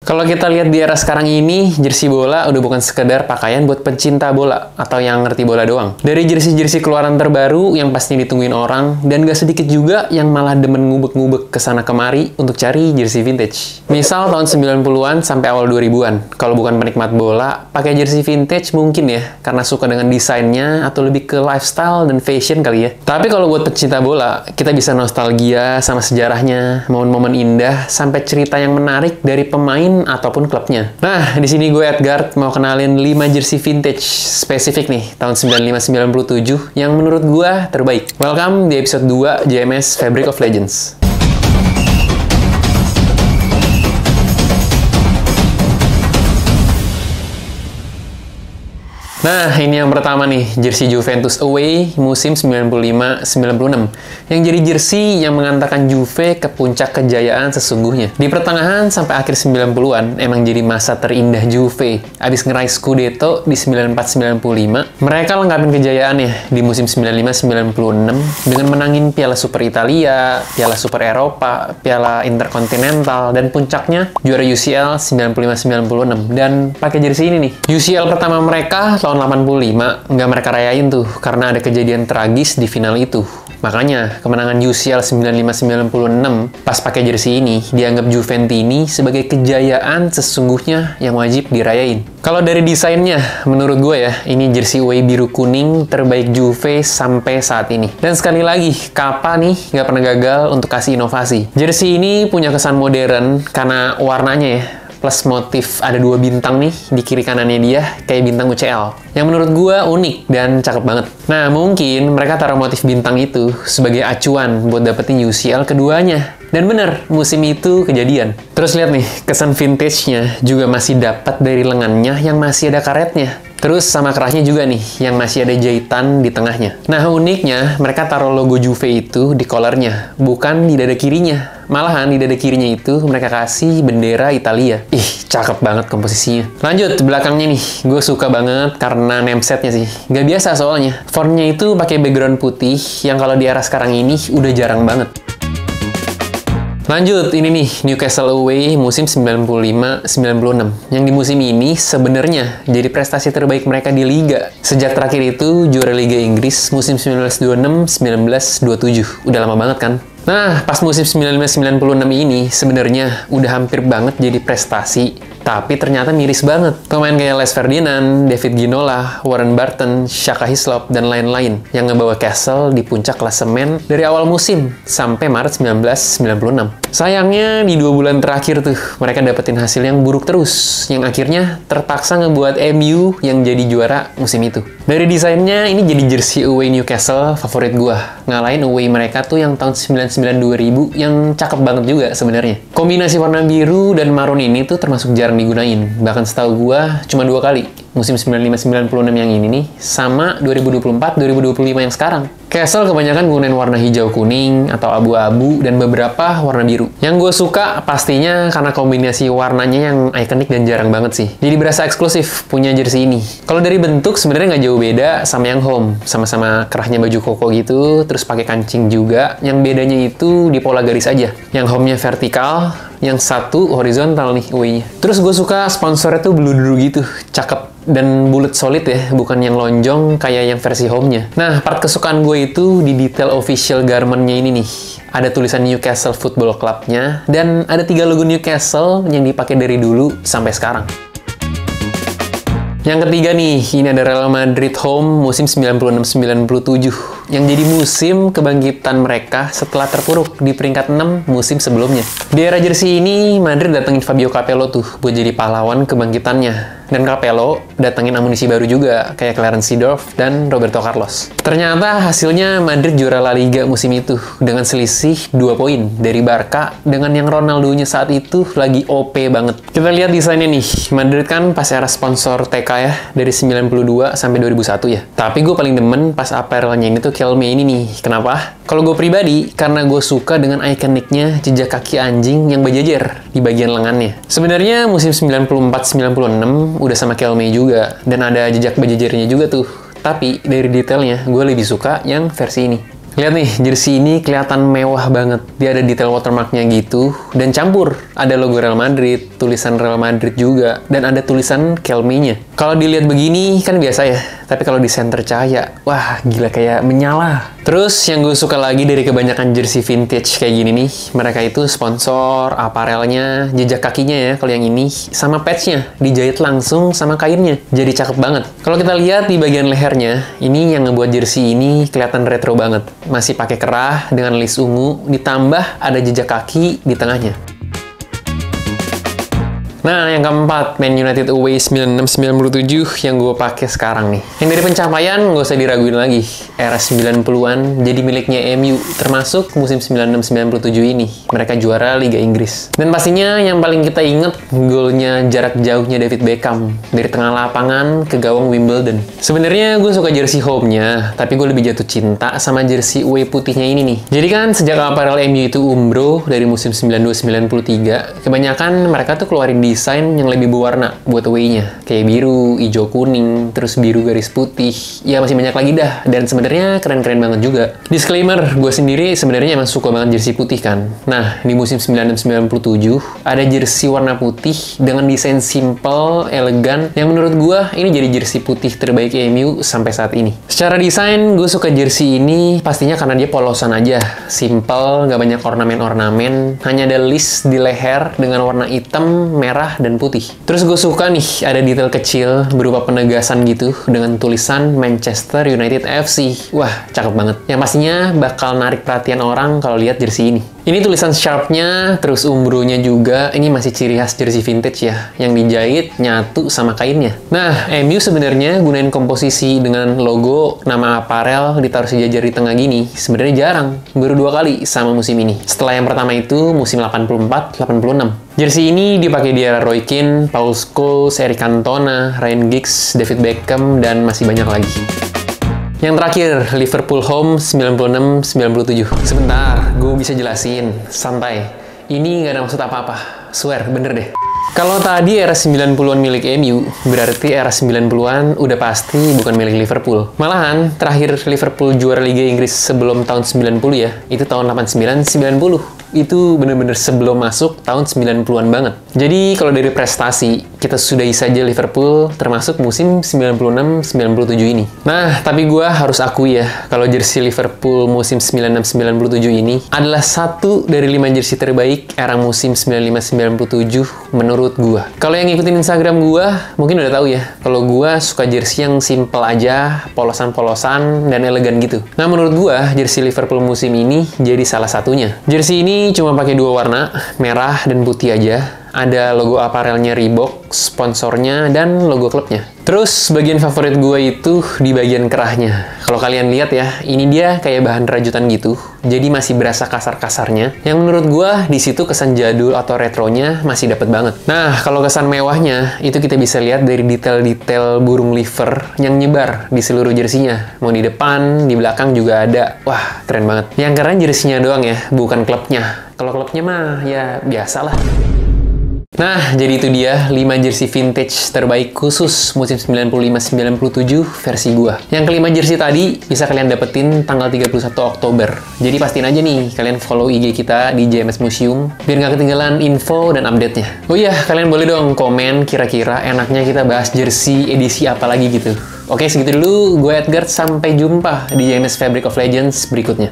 Kalau kita lihat di era sekarang ini, jersey bola udah bukan sekedar pakaian buat pencinta bola atau yang ngerti bola doang. Dari jersey-jersey keluaran terbaru yang pasti ditungguin orang, dan gak sedikit juga yang malah demen ngubek-ngubek kesana kemari untuk cari jersey vintage. Misal tahun 90-an sampai awal 2000-an, kalau bukan penikmat bola, pakai jersey vintage mungkin ya, karena suka dengan desainnya atau lebih ke lifestyle dan fashion kali ya. Tapi kalau buat pecinta bola, kita bisa nostalgia sama sejarahnya, momen-momen indah, sampai cerita yang menarik dari pemain ataupun klubnya. Nah, di sini gue Edgar mau kenalin 5 jersey vintage spesifik nih tahun 95-97 yang menurut gue terbaik. Welcome di episode 2 JMS Fabric of Legends. Nah, ini yang pertama nih, jersey Juventus away musim 95-96. Yang jadi jersey yang mengantarkan Juve ke puncak kejayaan sesungguhnya. Di pertengahan sampai akhir 90-an, emang jadi masa terindah Juve. Abis ngeraih Scudetto di 94-95, mereka lengkapin kejayaannya di musim 95-96 dengan menangin Piala Super Italia, Piala Super Eropa, Piala Interkontinental, dan puncaknya juara UCL 95-96. Dan pakai jersey ini nih. UCL pertama mereka tahun 85 nggak mereka rayain tuh karena ada kejadian tragis di final itu. Makanya kemenangan UCL 95-96 pas pakai jersey ini dianggap Juventini sebagai kejayaan sesungguhnya yang wajib dirayain. Kalau dari desainnya, menurut gue ya, ini jersey away biru kuning terbaik Juve sampai saat ini. Dan sekali lagi, Kappa nih nggak pernah gagal untuk kasih inovasi. Jersey ini punya kesan modern karena warnanya ya, plus motif ada 2 bintang nih di kiri kanannya dia kayak bintang UCL yang menurut gua unik dan cakep banget. Nah, mungkin mereka taruh motif bintang itu sebagai acuan buat dapetin UCL keduanya. Dan bener, musim itu kejadian. Terus lihat nih, kesan vintage-nya juga masih dapat dari lengannya yang masih ada karetnya. Terus sama kerahnya juga nih, yang masih ada jahitan di tengahnya. Nah, uniknya, mereka taruh logo Juve itu di collarnya, bukan di dada kirinya. Malahan di dada kirinya itu mereka kasih bendera Italia. Ih, cakep banget komposisinya. Lanjut, belakangnya nih, gue suka banget karena namesetnya sih. Gak biasa soalnya. Fontnya itu pakai background putih, yang kalau di era sekarang ini udah jarang banget. Lanjut, ini nih, Newcastle away musim 95-96. Yang di musim ini sebenarnya jadi prestasi terbaik mereka di Liga. Sejak terakhir itu juara Liga Inggris musim 1926-1927. Udah lama banget kan? Nah, pas musim 95-96 ini sebenarnya udah hampir banget jadi prestasi. Tapi ternyata miris banget. Pemain kayak Les Ferdinand, David Ginola, Warren Barton, Shaka Hislop, dan lain-lain yang ngebawa Castle di puncak klasemen dari awal musim sampai Maret 1996. Sayangnya di 2 bulan terakhir tuh mereka dapetin hasil yang buruk terus, yang akhirnya terpaksa ngebuat MU yang jadi juara musim itu. Dari desainnya ini jadi jersey away Newcastle favorit gua. Ngalahin away mereka tuh yang tahun 99-2000 yang cakep banget juga sebenarnya. Kombinasi warna biru dan marun ini tuh termasuk jarang digunain. Bahkan setahu gua cuma 2 kali. Musim 95-96 yang ini nih, sama 2024-2025 yang sekarang. Castle kebanyakan gunain warna hijau kuning atau abu-abu dan beberapa warna biru. Yang gue suka pastinya karena kombinasi warnanya yang ikonik dan jarang banget sih. Jadi berasa eksklusif punya jersey ini. Kalau dari bentuk sebenarnya nggak jauh beda sama yang home. Sama-sama kerahnya baju koko gitu, terus pakai kancing juga. Yang bedanya itu di pola garis aja. Yang home-nya vertikal, yang satu horizontal nih away-nya. Terus gue suka sponsornya tuh blue gitu, cakep. Dan bulat solid ya, bukan yang lonjong kayak yang versi home-nya. Nah, part kesukaan gue itu di detail official garment-nya ini nih. Ada tulisan Newcastle Football Club-nya, dan ada 3 logo Newcastle yang dipakai dari dulu sampai sekarang. Yang ketiga nih, ini ada Real Madrid home musim 96-97 yang jadi musim kebangkitan mereka setelah terpuruk di peringkat 6 musim sebelumnya. Di era jersey ini, Madrid datengin Fabio Capello tuh buat jadi pahlawan kebangkitannya. Dan Capello datengin amunisi baru juga, kayak Clarence Seedorf dan Roberto Carlos. Ternyata hasilnya Madrid juara La Liga musim itu, dengan selisih 2 poin dari Barca, dengan yang Ronaldo-nya saat itu lagi OP banget. Kita lihat desainnya nih, Madrid kan pas era sponsor TK ya, dari 92 sampai 2001 ya. Tapi gue paling demen pas apparel-nya ini tuh Kelme ini nih. Kenapa? Kalau gue pribadi, karena gue suka dengan ikoniknya jejak kaki anjing yang berjejer di bagian lengannya. Sebenarnya musim 94-96 udah sama Kelme juga, dan ada jejak berjejernya juga tuh. Tapi dari detailnya, gue lebih suka yang versi ini. Lihat nih, jersey ini kelihatan mewah banget. Dia ada detail watermarknya gitu, dan campur. Ada logo Real Madrid, tulisan Real Madrid juga, dan ada tulisan Kelme-nya. Kalau dilihat begini, kan biasa ya. Tapi kalau di senter cahaya, wah gila kayak menyala. Terus yang gue suka lagi dari kebanyakan jersey vintage kayak gini nih, mereka itu sponsor, aparelnya, jejak kakinya ya kalau yang ini, sama patchnya, dijahit langsung sama kainnya. Jadi cakep banget. Kalau kita lihat di bagian lehernya, ini yang ngebuat jersey ini kelihatan retro banget. Masih pakai kerah dengan list ungu, ditambah ada jejak kaki di tengahnya. Nah, yang keempat, Man United Away 96-97 yang gue pakai sekarang nih. Yang dari pencapaian, nggak usah diraguin lagi. Era 90-an jadi miliknya MU, termasuk musim 96-97 ini. Mereka juara Liga Inggris. Dan pastinya yang paling kita inget, golnya jarak jauhnya David Beckham. Dari tengah lapangan ke gawang Wimbledon. Sebenarnya gue suka jersey home-nya, tapi gue lebih jatuh cinta sama jersey away putihnya ini nih. Jadi kan, sejak aparel MU itu Umbro dari musim 92-93, kebanyakan mereka tuh keluarin desain yang lebih berwarna buat away-nya. Kayak biru, hijau, kuning, terus biru garis putih. Ya masih banyak lagi dah. Dan sebenarnya keren-keren banget juga. Disclaimer, gue sendiri sebenarnya emang suka banget jersey putih kan. Nah, di musim 96-97 ada jersey warna putih dengan desain simple, elegan, yang menurut gue ini jadi jersey putih terbaik MU sampai saat ini. Secara desain, gue suka jersey ini pastinya karena dia polosan aja. Simple, nggak banyak ornamen-ornamen, hanya ada list di leher dengan warna hitam, merah, dan putih. Terus gue suka nih, ada detail kecil berupa penegasan gitu dengan tulisan Manchester United FC. Wah, cakep banget. Yang pastinya bakal narik perhatian orang kalau lihat jersey ini. Ini tulisan sharp-nya, terus umbronya juga. Ini masih ciri khas jersey vintage ya, yang dijahit nyatu sama kainnya. Nah, MU sebenarnya gunain komposisi dengan logo, nama aparel ditaruh sejajar di tengah gini. Sebenarnya jarang, baru 2 kali sama musim ini. Setelah yang pertama itu musim 84-86. Jersey ini dipakai di era Roy Keane, Paul Scholes, Eric Cantona, Ryan Giggs, David Beckham, dan masih banyak lagi. Yang terakhir, Liverpool Home 96-97. Sebentar, gue bisa jelasin. Santai. Ini nggak ada maksud apa-apa. Swear, bener deh. Kalau tadi era 90-an milik MU, berarti era 90-an udah pasti bukan milik Liverpool. Malahan, terakhir Liverpool juara Liga Inggris sebelum tahun 90 ya, itu tahun 89-90. Itu bener-bener sebelum masuk tahun 90-an banget. Jadi, kalau dari prestasi, kita sudahi saja Liverpool termasuk musim 96-97 ini. Nah, tapi gue harus akui ya, kalau jersey Liverpool musim 96-97 ini adalah satu dari 5 jersey terbaik era musim 95-97 menurut gue. Kalau yang ngikutin Instagram gue, mungkin udah tahu ya, kalau gue suka jersey yang simple aja, polosan-polosan, dan elegan gitu. Nah, menurut gue, jersey Liverpool musim ini jadi salah satunya. Jersey ini cuma pakai 2 warna, merah dan putih aja. Ada logo aparelnya Reebok, sponsornya, dan logo klubnya. Terus, bagian favorit gue itu di bagian kerahnya. Kalau kalian lihat ya, ini dia kayak bahan rajutan gitu. Jadi masih berasa kasar-kasarnya. Yang menurut gue, di situ kesan jadul atau retronya masih dapet banget. Nah, kalau kesan mewahnya, itu kita bisa lihat dari detail-detail burung liver yang nyebar di seluruh jersinya. Mau di depan, di belakang juga ada. Wah, keren banget. Yang keren jersinya doang ya, bukan klubnya. Kalau klubnya mah, ya biasalah. Nah, jadi itu dia 5 jersey vintage terbaik khusus musim 95-97 versi gua. Yang kelima jersey tadi bisa kalian dapetin tanggal 31 Oktober. Jadi pastiin aja nih, kalian follow IG kita di JMS Museum, biar nggak ketinggalan info dan update-nya. Oh iya, kalian boleh dong komen kira-kira enaknya kita bahas jersey edisi apa lagi gitu. Oke, segitu dulu. Gue Edgar, sampai jumpa di JMS Fabric of Legends berikutnya.